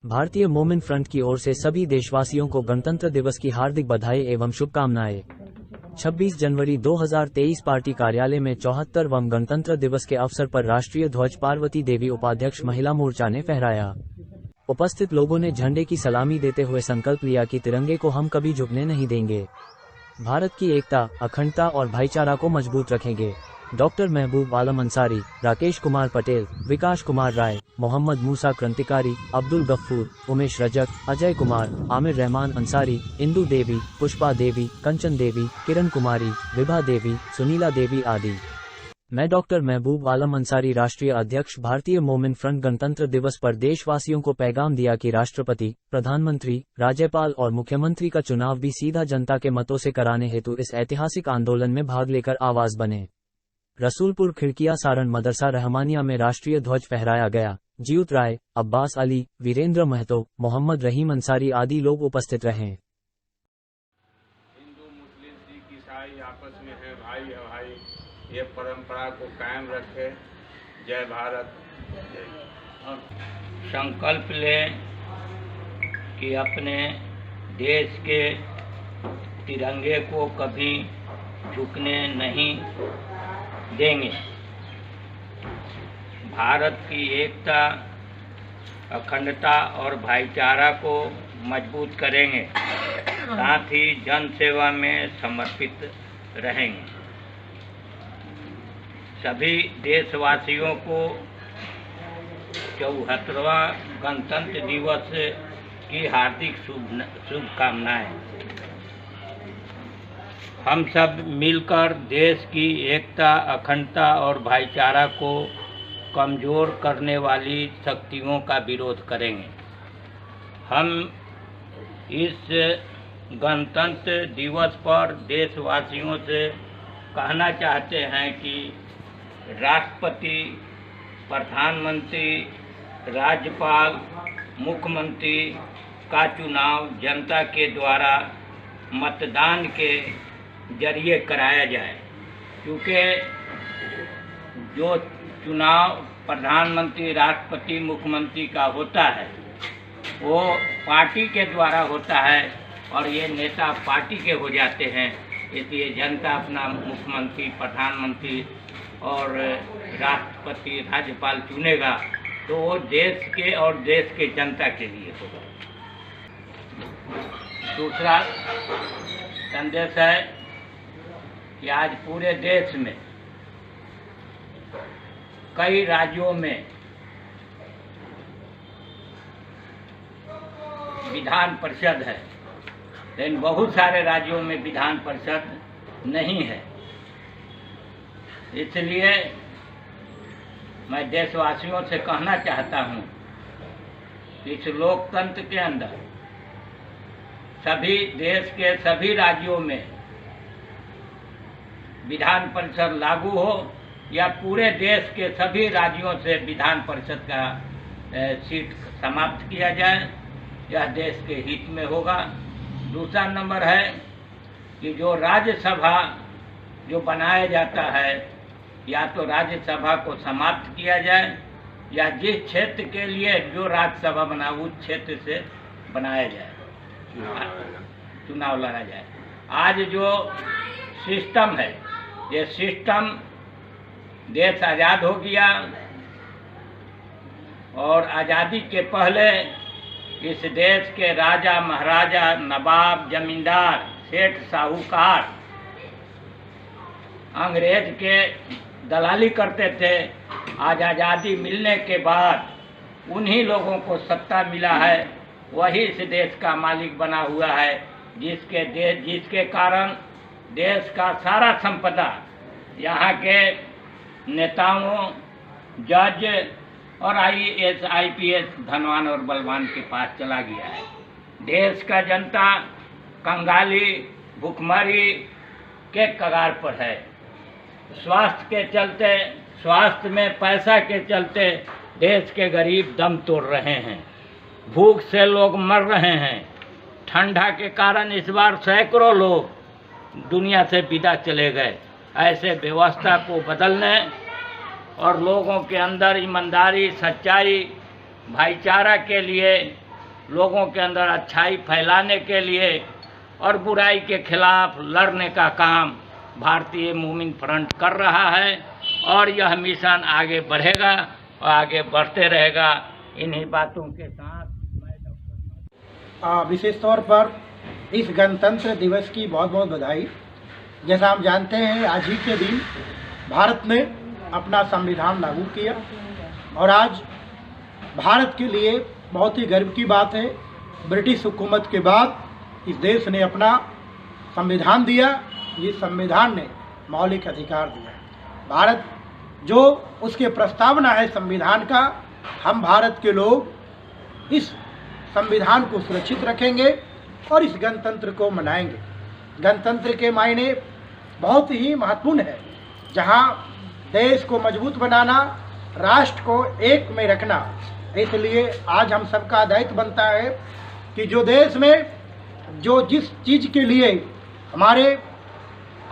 भारतीय मोमिन फ्रंट की ओर से सभी देशवासियों को गणतंत्र दिवस की हार्दिक बधाई एवं शुभकामनाएं। 26 जनवरी 2023 पार्टी कार्यालय में 74वां गणतंत्र दिवस के अवसर पर राष्ट्रीय ध्वज पार्वती देवी उपाध्यक्ष महिला मोर्चा ने फहराया। उपस्थित लोगों ने झंडे की सलामी देते हुए संकल्प लिया कि तिरंगे को हम कभी झुकने नहीं देंगे, भारत की एकता, अखंडता और भाईचारा को मजबूत रखेंगे। डॉक्टर महबूब आलम अंसारी, राकेश कुमार पटेल, विकास कुमार राय, मोहम्मद मूसा क्रांतिकारी, अब्दुल गफ्फूर, उमेश रजक, अजय कुमार, आमिर रहमान अंसारी, इंदु देवी, पुष्पा देवी, कंचन देवी, किरण कुमारी, विभा देवी, सुनीला देवी आदि। मैं डॉक्टर महबूब आलम अंसारी, राष्ट्रीय अध्यक्ष, भारतीय मोमिन फ्रंट। गणतंत्र दिवस पर देशवासियों को पैगाम दिया कि राष्ट्रपति, प्रधानमंत्री, राज्यपाल और मुख्यमंत्री का चुनाव भी सीधा जनता के मतों से कराने हेतु इस ऐतिहासिक आंदोलन में भाग लेकर आवाज बने। रसूलपुर खिड़किया सारण मदरसा रहमानिया में राष्ट्रीय ध्वज फहराया गया। जीउत राय, अब्बास अली, वीरेंद्र महतो, मोहम्मद रहीम अंसारी आदि लोग उपस्थित रहे। हिंदू, मुस्लिम, सिख, ईसाई आपस में है भाई है भाई, ये परंपरा को कायम रखे। जय भारत। संकल्प लें कि अपने देश के तिरंगे को कभी झुकने नहीं देंगे, भारत की एकता, अखंडता और भाईचारा को मजबूत करेंगे, साथ ही जन सेवा में समर्पित रहेंगे। सभी देशवासियों को 74वां गणतंत्र दिवस की हार्दिक शुभकामनाएं। हम सब मिलकर देश की एकता, अखंडता और भाईचारा को कमज़ोर करने वाली शक्तियों का विरोध करेंगे। हम इस गणतंत्र दिवस पर देशवासियों से कहना चाहते हैं कि राष्ट्रपति, प्रधानमंत्री, राज्यपाल, मुख्यमंत्री का चुनाव जनता के द्वारा मतदान के जरिए कराया जाए, क्योंकि जो चुनाव प्रधानमंत्री, राष्ट्रपति, मुख्यमंत्री का होता है वो पार्टी के द्वारा होता है और ये नेता पार्टी के हो जाते हैं। इसलिए जनता अपना मुख्यमंत्री, प्रधानमंत्री और राष्ट्रपति, राज्यपाल चुनेगा तो वो देश के और देश के जनता के लिए होगा। दूसरा संदेश है कि आज पूरे देश में कई राज्यों में विधान परिषद है, लेकिन बहुत सारे राज्यों में विधान परिषद नहीं है। इसलिए मैं देशवासियों से कहना चाहता हूं कि इस लोकतंत्र के अंदर सभी देश के सभी राज्यों में विधान परिषद लागू हो या पूरे देश के सभी राज्यों से विधान परिषद का सीट समाप्त किया जाए, यह देश के हित में होगा। दूसरा नंबर है कि जो राज्यसभा जो बनाया जाता है, या तो राज्यसभा को समाप्त किया जाए या जिस क्षेत्र के लिए जो राज्यसभा बना उस क्षेत्र से बनाया जाए, चुनाव लड़ा जाए। आज जो सिस्टम है, ये सिस्टम देश आज़ाद हो गया और आज़ादी के पहले इस देश के राजा, महाराजा, नवाब, जमींदार, सेठ, साहूकार अंग्रेज के दलाली करते थे। आज आज़ादी मिलने के बाद उन्हीं लोगों को सत्ता मिला है, वही इस देश का मालिक बना हुआ है, जिसके कारण देश का सारा संपदा यहाँ के नेताओं, जज और IAS, IPS धनवान और बलवान के पास चला गया है। देश का जनता कंगाली, भुखमरी के कगार पर है। स्वास्थ्य के चलते, स्वास्थ्य में पैसा के चलते देश के गरीब दम तोड़ रहे हैं, भूख से लोग मर रहे हैं। ठंडा के कारण इस बार सैकड़ों लोग दुनिया से विदा चले गए। ऐसे व्यवस्था को बदलने और लोगों के अंदर ईमानदारी, सच्चाई, भाईचारा के लिए लोगों के अंदर अच्छाई फैलाने के लिए और बुराई के खिलाफ लड़ने का काम भारतीय मोमिन फ्रंट कर रहा है और यह मिशन आगे बढ़ेगा और आगे बढ़ते रहेगा। इन्हीं बातों के साथ विशेष तौर पर इस गणतंत्र दिवस की बहुत बहुत बधाई। जैसा हम जानते हैं, आज ही के दिन भारत ने अपना संविधान लागू किया और आज भारत के लिए बहुत ही गर्व की बात है, ब्रिटिश हुकूमत के बाद इस देश ने अपना संविधान दिया। ये संविधान ने मौलिक अधिकार दिया। भारत जो उसके प्रस्तावना है संविधान का, हम भारत के लोग इस संविधान को सुरक्षित रखेंगे और इस गणतंत्र को मनाएंगे। गणतंत्र के मायने बहुत ही महत्वपूर्ण है, जहां देश को मजबूत बनाना, राष्ट्र को एक में रखना। इसलिए आज हम सबका दायित्व बनता है कि जो देश में जो जिस चीज़ के लिए हमारे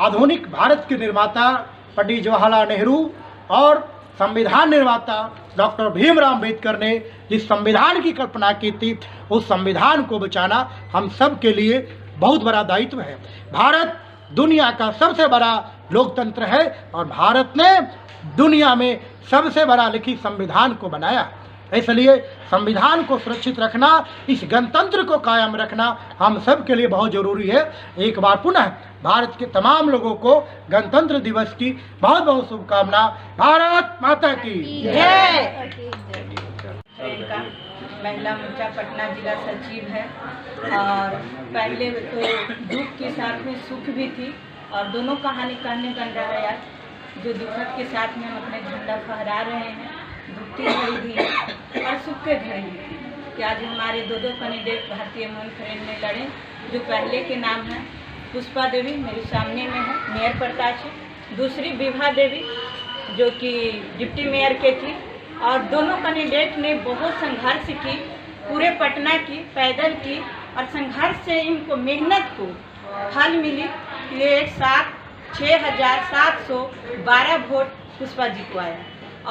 आधुनिक भारत के निर्माता पंडित जवाहरलाल नेहरू और संविधान निर्माता डॉक्टर भीमराव अम्बेडकर ने जिस संविधान की कल्पना की थी, उस संविधान को बचाना हम सब के लिए बहुत बड़ा दायित्व है। भारत दुनिया का सबसे बड़ा लोकतंत्र है और भारत ने दुनिया में सबसे बड़ा लिखित संविधान को बनाया। इसलिए संविधान को सुरक्षित रखना, इस गणतंत्र को कायम रखना हम सब के लिए बहुत ज़रूरी है। एक बार पुनः भारत के तमाम लोगों को गणतंत्र दिवस की बहुत बहुत शुभकामना। भारत माता की जय। महिला मोर्चा पटना जिला सचिव है और पहले तो दुख के साथ में सुख भी थी और दोनों कहानी कहने बन रहा है। आज जो दुखद के साथ में हम अपने झंडा फहरा रहे हैं, दुख की घड़ी भी और सुख के घड़ी भी कि आज हमारे दो कैंडिडेट भारतीय मोमिन फ्रंट में लड़े। जो पहले के नाम है पुष्पा देवी, मेरे सामने में है, मेयर प्रत्याशी। दूसरी विभा देवी जो कि डिप्टी मेयर के थी और दोनों कैंडिडेट ने बहुत संघर्ष की, पूरे पटना की पैदल की और संघर्ष से इनको मेहनत को फल मिली। ये एक साथ 6,712 वोट पुष्पा जी को आया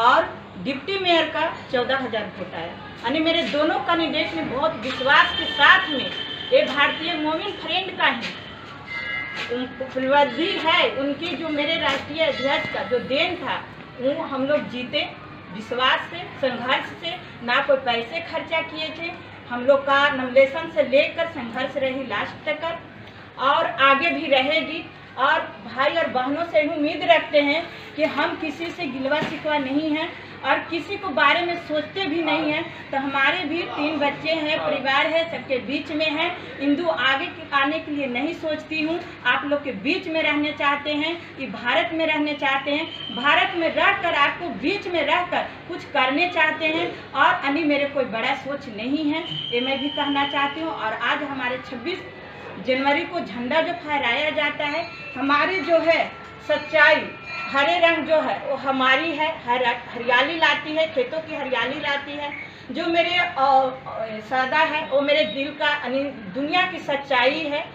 और डिप्टी मेयर का 14,000 वोट आया। यानी मेरे दोनों कैंडिडेट ने बहुत विश्वास के साथ में ये भारतीय मोमिन फ्रंट का ही उपलब्धि है, उनकी जो मेरे राष्ट्रीय अध्यक्ष का जो देन था, वो हम लोग जीते विश्वास से, संघर्ष से। ना कोई पैसे खर्चा किए थे, हम लोग का नॉमिनेशन से लेकर संघर्ष रही लास्ट तक और आगे भी रहेगी। और भाई और बहनों से उम्मीद रखते हैं कि हम किसी से गिलवा शिकवा नहीं है और किसी को बारे में सोचते भी नहीं हैं। तो हमारे भी 3 बच्चे हैं, परिवार है, सबके बीच में है। हिंदू आगे आने के लिए नहीं सोचती हूँ, आप लोग के बीच में रहने चाहते हैं, कि भारत में रहने चाहते हैं, भारत में रहकर आपको बीच में रहकर कुछ करने चाहते हैं और अन्य मेरे कोई बड़ा सोच नहीं है, ये मैं भी कहना चाहती हूँ। और आज हमारे 26 जनवरी को झंडा जो फहराया जाता है, हमारी जो है सच्चाई, हरे रंग जो है वो हमारी है, हरियाली लाती है, खेतों की हरियाली लाती है। जो मेरे सदा है वो मेरे दिल का दुनिया की सच्चाई है,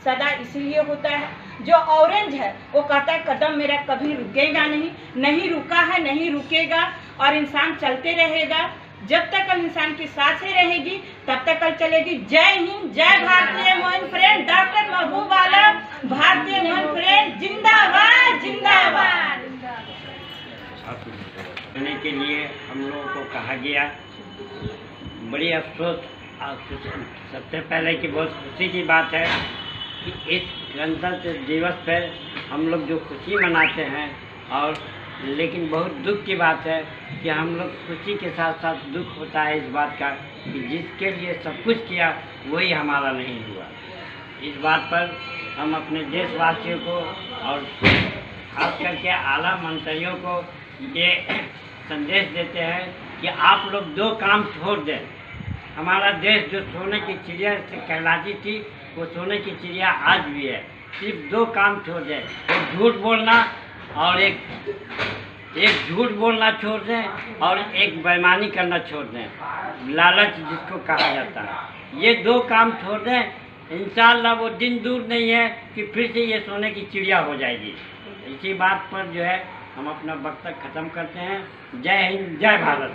सदा इसलिए होता है। जो ऑरेंज है वो कहता है कदम मेरा कभी रुकेगा नहीं, नहीं रुका है, नहीं रुकेगा और इंसान चलते रहेगा। जब तक इंसान की सांसें रहेगी तब तक चलेगी। जय हिंद, जय भारतीय मोमिन फ्रंट, डॉक्टर महबूब आलम, भारतीय मोमिन फ्रंट जिंदाबाद जिंदाबाद। करने के लिए हम लोगों को कहा गया, बड़ी अफसोस सबसे पहले की बहुत खुशी की बात है कि इस गणतंत्र दिवस पर हम लोग जो खुशी मनाते हैं, और लेकिन बहुत दुख की बात है कि हम लोग खुशी के साथ साथ दुख होता है इस बात का कि जिसके लिए सब कुछ किया वही हमारा नहीं हुआ। इस बात पर हम अपने देशवासियों को और खास करके आला मंत्रियों को ये संदेश देते हैं कि आप लोग 2 काम छोड़ दें। हमारा देश जो सोने की चिड़िया से कहलाती थी, वो सोने की चिड़िया आज भी है। सिर्फ 2 काम छोड़ दें, एक झूठ बोलना और एक झूठ बोलना छोड़ दें और एक बेईमानी करना छोड़ दें, लालच जिसको कहा जाता है। ये 2 काम छोड़ दें, इंशाअल्लाह वो दिन दूर नहीं है कि फिर से ये सोने की चिड़िया हो जाएगी। इसी बात पर जो है हम अपना वक्त खत्म करते हैं। जय हिंद, जय भारत।